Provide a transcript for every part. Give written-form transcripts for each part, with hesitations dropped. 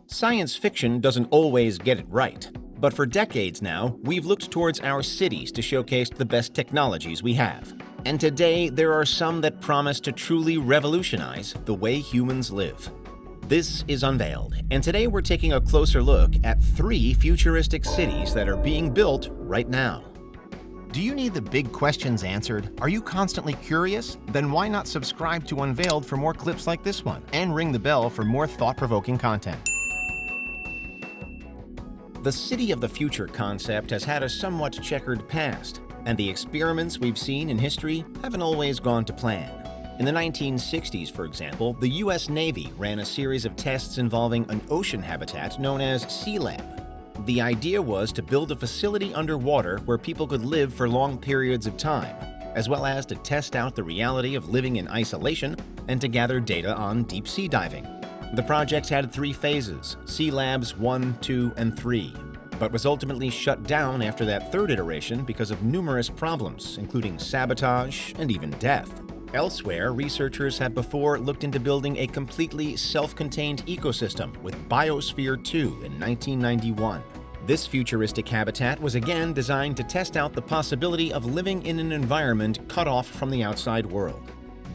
Science fiction doesn't always get it right, but for decades now, we've looked towards our cities to showcase the best technologies we have. And today, there are some that promise to truly revolutionize the way humans live. This is Unveiled, and today we're taking a closer look at 3 futuristic cities that are being built right now. Do you need the big questions answered? Are you constantly curious? Then why not subscribe to Unveiled for more clips like this one, and ring the bell for more thought-provoking content. The city of the future concept has had a somewhat checkered past, and the experiments we've seen in history haven't always gone to plan. In the 1960s, for example, the US Navy ran a series of tests involving an ocean habitat known as Sealab. The idea was to build a facility underwater where people could live for long periods of time, as well as to test out the reality of living in isolation and to gather data on deep-sea diving. The project had 3 phases, Sealabs 1, 2, and 3, but was ultimately shut down after that 3rd iteration because of numerous problems, including sabotage and even death. Elsewhere, researchers have before looked into building a completely self-contained ecosystem with Biosphere 2 in 1991. This futuristic habitat was again designed to test out the possibility of living in an environment cut off from the outside world.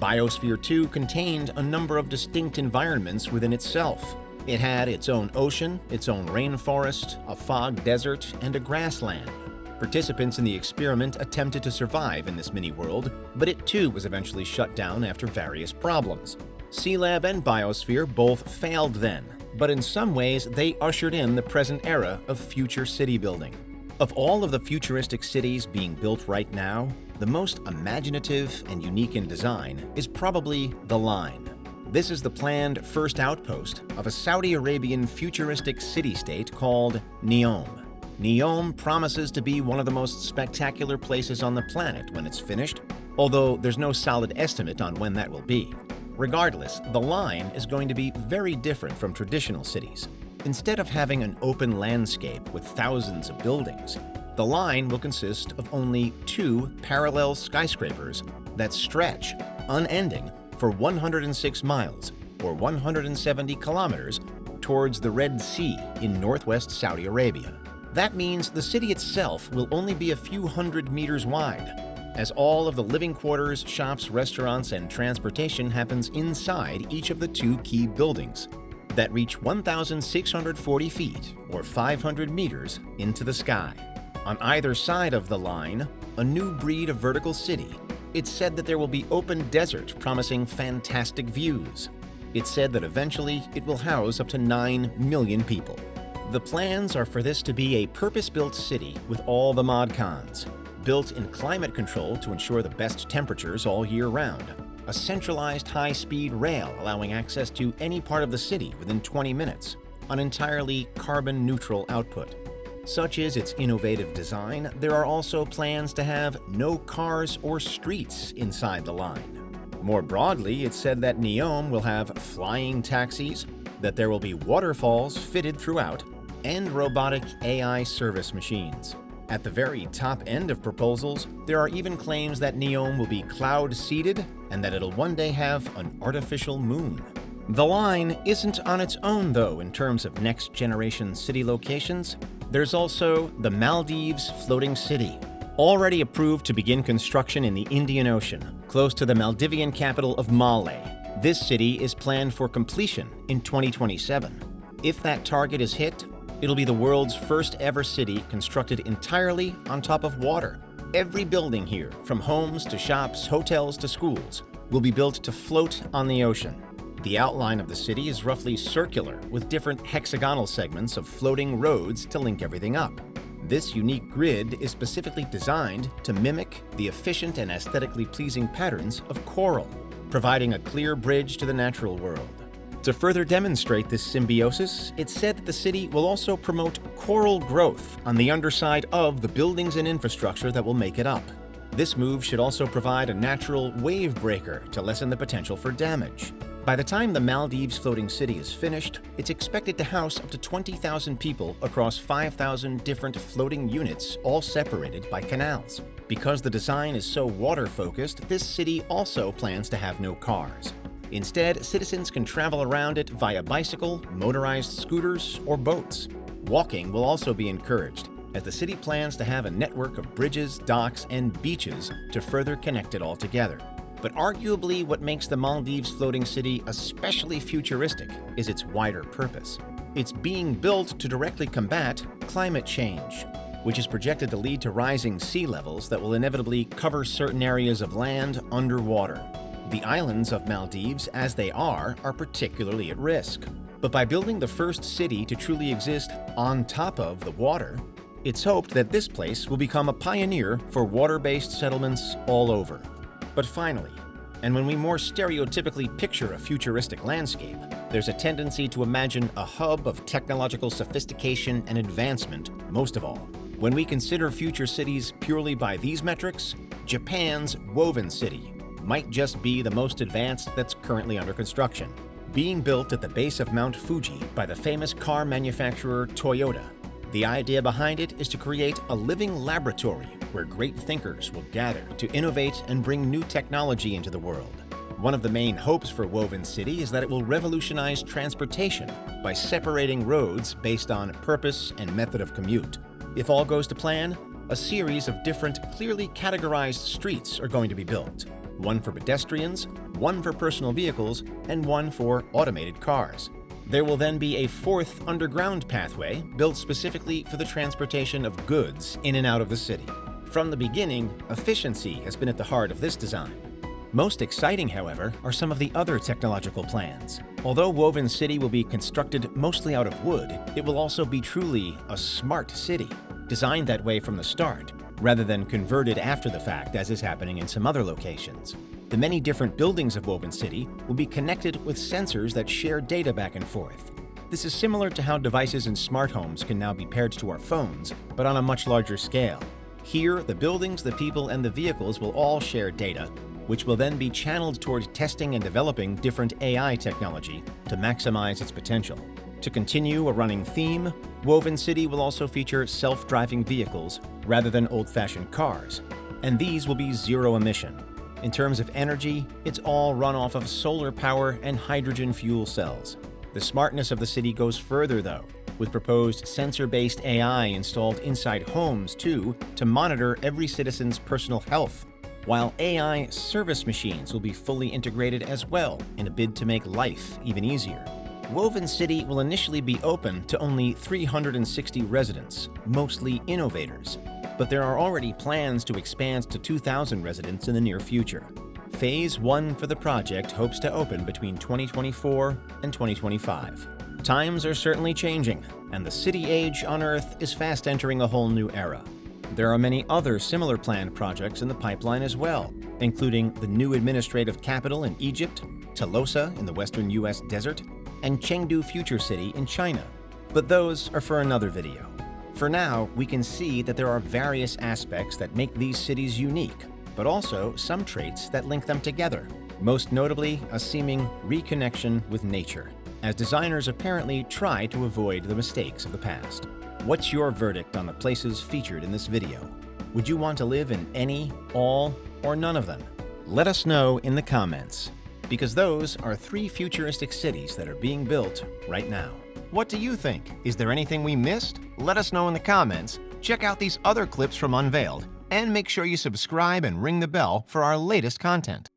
Biosphere 2 contained a number of distinct environments within itself. It had its own ocean, its own rainforest, a fog desert, and a grassland. Participants in the experiment attempted to survive in this mini-world, but it too was eventually shut down after various problems. Sealab and Biosphere both failed then, but in some ways they ushered in the present era of future city building. Of all of the futuristic cities being built right now, the most imaginative and unique in design is probably The Line. This is the planned first outpost of a Saudi Arabian futuristic city-state called Neom. Neom promises to be one of the most spectacular places on the planet when it's finished, although there's no solid estimate on when that will be. Regardless, The Line is going to be very different from traditional cities. Instead of having an open landscape with thousands of buildings, The Line will consist of only 2 parallel skyscrapers that stretch, unending, for 106 miles, or 170 kilometers, towards the Red Sea in northwest Saudi Arabia. That means the city itself will only be a few hundred meters wide, as all of the living quarters, shops, restaurants, and transportation happens inside each of the 2 key buildings that reach 1,640 feet, or 500 meters, into the sky. On either side of The Line, a new breed of vertical city. It's said that there will be open desert promising fantastic views. It's said that eventually it will house up to 9 million people. The plans are for this to be a purpose-built city with all the mod cons. Built in climate control to ensure the best temperatures all year round. A centralized high-speed rail allowing access to any part of the city within 20 minutes. An entirely carbon-neutral output. Such is its innovative design, there are also plans to have no cars or streets inside The Line. More broadly, it's said that Neom will have flying taxis, that there will be waterfalls fitted throughout, and robotic AI service machines. At the very top end of proposals, there are even claims that Neom will be cloud-seeded and that it'll one day have an artificial moon. The Line isn't on its own, though, in terms of next-generation city locations. There's also the Maldives Floating City, already approved to begin construction in the Indian Ocean, close to the Maldivian capital of Male. This city is planned for completion in 2027. If that target is hit, it'll be the world's first ever city constructed entirely on top of water. Every building here, from homes to shops, hotels to schools, will be built to float on the ocean. The outline of the city is roughly circular, with different hexagonal segments of floating roads to link everything up. This unique grid is specifically designed to mimic the efficient and aesthetically pleasing patterns of coral, providing a clear bridge to the natural world. To further demonstrate this symbiosis, it's said that the city will also promote coral growth on the underside of the buildings and infrastructure that will make it up. This move should also provide a natural wave breaker to lessen the potential for damage. By the time the Maldives Floating City is finished, it's expected to house up to 20,000 people across 5,000 different floating units, all separated by canals. Because the design is so water-focused, this city also plans to have no cars. Instead, citizens can travel around it via bicycle, motorized scooters, or boats. Walking will also be encouraged, as the city plans to have a network of bridges, docks, and beaches to further connect it all together. But arguably what makes the Maldives Floating City especially futuristic is its wider purpose. It's being built to directly combat climate change, which is projected to lead to rising sea levels that will inevitably cover certain areas of land underwater. The islands of Maldives, as they are particularly at risk. But by building the first city to truly exist on top of the water, it's hoped that this place will become a pioneer for water-based settlements all over. But finally, and when we more stereotypically picture a futuristic landscape, there's a tendency to imagine a hub of technological sophistication and advancement most of all. When we consider future cities purely by these metrics, Japan's Woven City might just be the most advanced that's currently under construction. Being built at the base of Mount Fuji by the famous car manufacturer Toyota. The idea behind it is to create a living laboratory where great thinkers will gather to innovate and bring new technology into the world. One of the main hopes for Woven City is that it will revolutionize transportation by separating roads based on purpose and method of commute. If all goes to plan, a series of different, clearly categorized streets are going to be built. One for pedestrians, one for personal vehicles, and one for automated cars. There will then be a fourth underground pathway built specifically for the transportation of goods in and out of the city. From the beginning, efficiency has been at the heart of this design. Most exciting, however, are some of the other technological plans. Although Woven City will be constructed mostly out of wood, it will also be truly a smart city, designed that way from the start, rather than converted after the fact as is happening in some other locations. The many different buildings of Woven City will be connected with sensors that share data back and forth. This is similar to how devices in smart homes can now be paired to our phones, but on a much larger scale. Here, the buildings, the people, and the vehicles will all share data, which will then be channeled toward testing and developing different AI technology to maximize its potential. To continue a running theme, Woven City will also feature self-driving vehicles rather than old-fashioned cars, and these will be zero emission. In terms of energy, it's all run off of solar power and hydrogen fuel cells. The smartness of the city goes further, though, with proposed sensor-based AI installed inside homes, too, to monitor every citizen's personal health, while AI service machines will be fully integrated as well in a bid to make life even easier. Woven City will initially be open to only 360 residents, mostly innovators, but there are already plans to expand to 2,000 residents in the near future. Phase 1 for the project hopes to open between 2024 and 2025. Times are certainly changing, and the city age on Earth is fast entering a whole new era. There are many other similar planned projects in the pipeline as well, including the new administrative capital in Egypt, Tolosa in the western US desert, and Chengdu Future City in China. But those are for another video. For now, we can see that there are various aspects that make these cities unique, but also some traits that link them together, most notably a seeming reconnection with nature, as designers apparently try to avoid the mistakes of the past. What's your verdict on the places featured in this video? Would you want to live in any, all, or none of them? Let us know in the comments, because those are 3 futuristic cities that are being built right now. What do you think? Is there anything we missed? Let us know in the comments. Check out these other clips from Unveiled, and make sure you subscribe and ring the bell for our latest content.